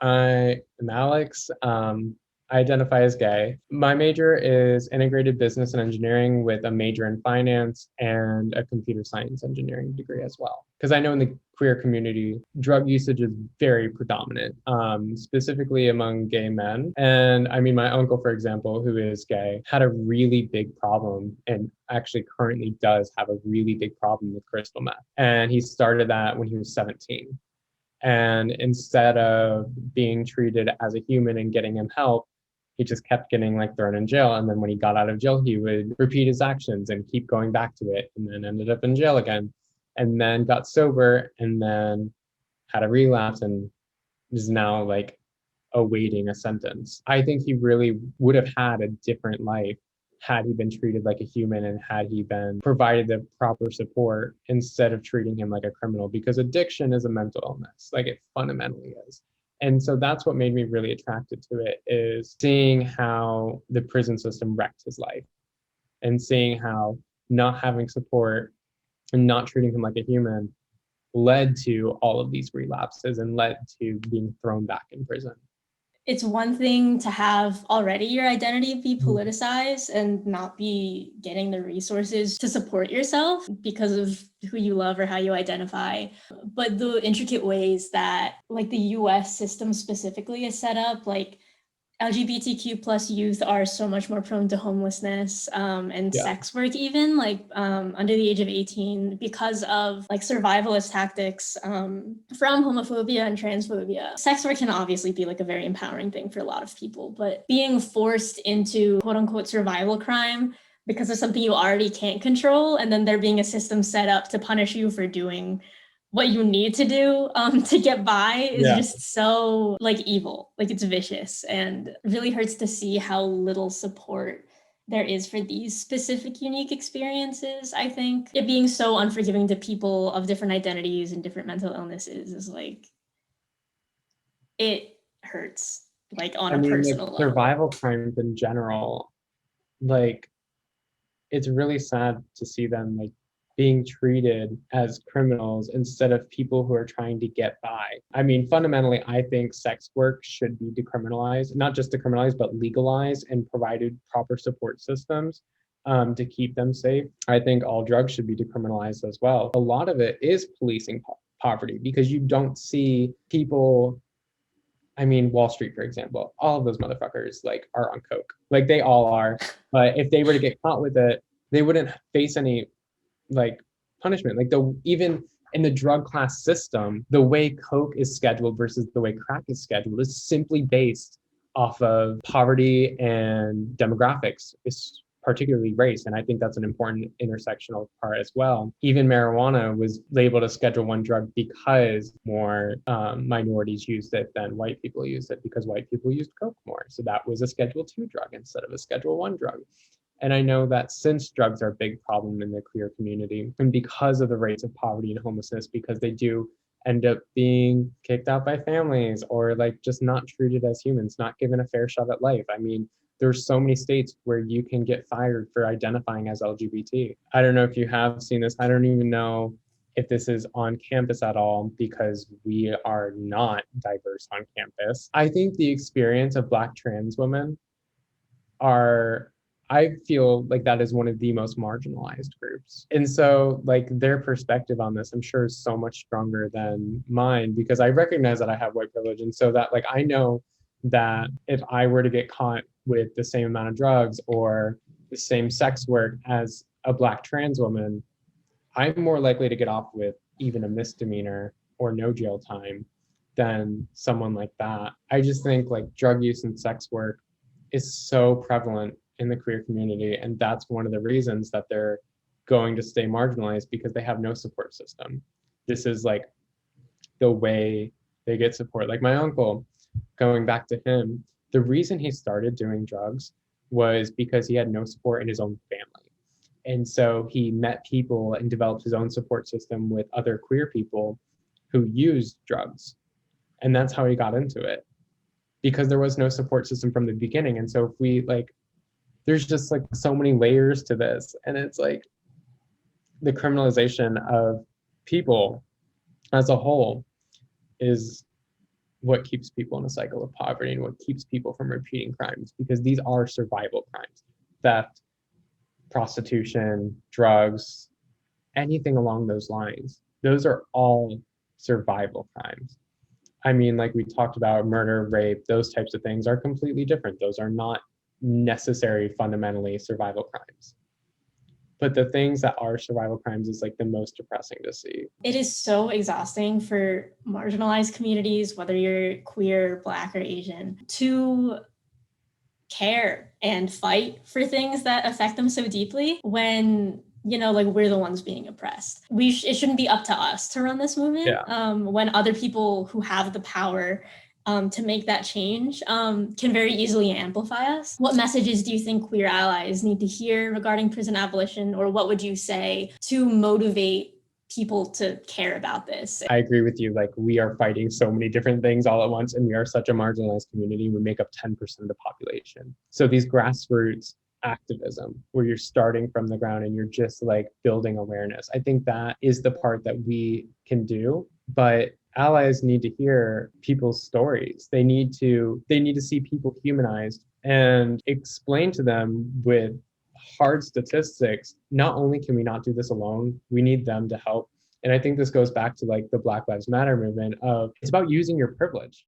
I am Alex. I identify as gay. My major is integrated business and engineering with a major in finance and a computer science engineering degree as well. Because I know in the queer community, drug usage is very predominant, specifically among gay men. And I mean, my uncle, for example, who is gay, had a really big problem and actually currently does have a really big problem with crystal meth. And he started that when he was 17. And instead of being treated as a human and getting him help, he just kept getting like thrown in jail. And then when he got out of jail, he would repeat his actions and keep going back to it, and then ended up in jail again, and then got sober, and then had a relapse, and is now like awaiting a sentence. I think he really would have had a different life had he been treated like a human and had he been provided the proper support instead of treating him like a criminal, because addiction is a mental illness, like it fundamentally is. And so that's what made me really attracted to it, is seeing how the prison system wrecked his life and seeing how not having support and not treating him like a human led to all of these relapses and led to being thrown back in prison. It's one thing to have already your identity be politicized and not be getting the resources to support yourself because of who you love or how you identify. But the intricate ways that like the US system specifically is set up, like LGBTQ plus youth are so much more prone to homelessness and sex work, even like under the age of 18, because of like survivalist tactics from homophobia and transphobia. Sex work can obviously be like a very empowering thing for a lot of people, but being forced into quote unquote survival crime because of something you already can't control, and then there being a system set up to punish you for doing what you need to do to get by is just so like evil, like it's vicious, and really hurts to see how little support there is for these specific unique experiences. I think it being so unforgiving to people of different identities and different mental illnesses is like, it hurts like on a personal level. Survival crimes in general, like it's really sad to see them like being treated as criminals instead of people who are trying to get by. I mean, fundamentally, I think sex work should be decriminalized, not just decriminalized, but legalized and provided proper support systems to keep them safe. I think all drugs should be decriminalized as well. A lot of it is policing poverty, because you don't see people. I mean, Wall Street, for example, all of those motherfuckers like are on coke. Like they all are. But if they were to get caught with it, they wouldn't face any like punishment. Like even in the drug class system, the way coke is scheduled versus the way crack is scheduled is simply based off of poverty and demographics. It's particularly race. And I think that's an important intersectional part as well. Even marijuana was labeled a Schedule 1 drug because more minorities used it than white people used it, because white people used coke more. So that was a Schedule 2 drug instead of a Schedule 1 drug. And I know that since drugs are a big problem in the queer community, and because of the rates of poverty and homelessness, because they do end up being kicked out by families or like just not treated as humans, not given a fair shot at life. I mean, there's so many states where you can get fired for identifying as LGBT. I don't know if you have seen this. I don't even know if this is on campus at all, because we are not diverse on campus. I think the experience of Black trans women I feel like that is one of the most marginalized groups. And so like their perspective on this, I'm sure, is so much stronger than mine, because I recognize that I have white privilege. And so that like I know that if I were to get caught with the same amount of drugs or the same sex work as a Black trans woman, I'm more likely to get off with even a misdemeanor or no jail time than someone like that. I just think like drug use and sex work is so prevalent in the queer community, and that's one of the reasons that they're going to stay marginalized, because they have no support system. This is like the way they get support. Like my uncle, going back to him, the reason he started doing drugs was because he had no support in his own family. And so he met people and developed his own support system with other queer people who used drugs. And that's how he got into it, because there was no support system from the beginning. And so if we like, there's just like so many layers to this. And it's like the criminalization of people as a whole is what keeps people in a cycle of poverty and what keeps people from repeating crimes, because these are survival crimes. Theft, prostitution, drugs, anything along those lines. Those are all survival crimes. I mean, like we talked about, murder, rape, those types of things are completely different. Those are not necessary fundamentally survival crimes. But the things that are survival crimes is like the most depressing to see. It is so exhausting for marginalized communities, whether you're queer, Black, or Asian, to care and fight for things that affect them so deeply when, you know, like we're the ones being oppressed. It shouldn't be up to us to run this movement. When other people who have the power to make that change can very easily amplify us. What messages do you think queer allies need to hear regarding prison abolition, or what would you say to motivate people to care about this? I agree with you. Like, we are fighting so many different things all at once, and we are such a marginalized community. We make up 10% of the population. So these grassroots activism, where you're starting from the ground and you're just like building awareness, I think that is the part that we can do. But allies need to hear people's stories. They need to see people humanized and explain to them with hard statistics. Not only can we not do this alone, we need them to help. And I think this goes back to like the Black Lives Matter movement of, it's about using your privilege.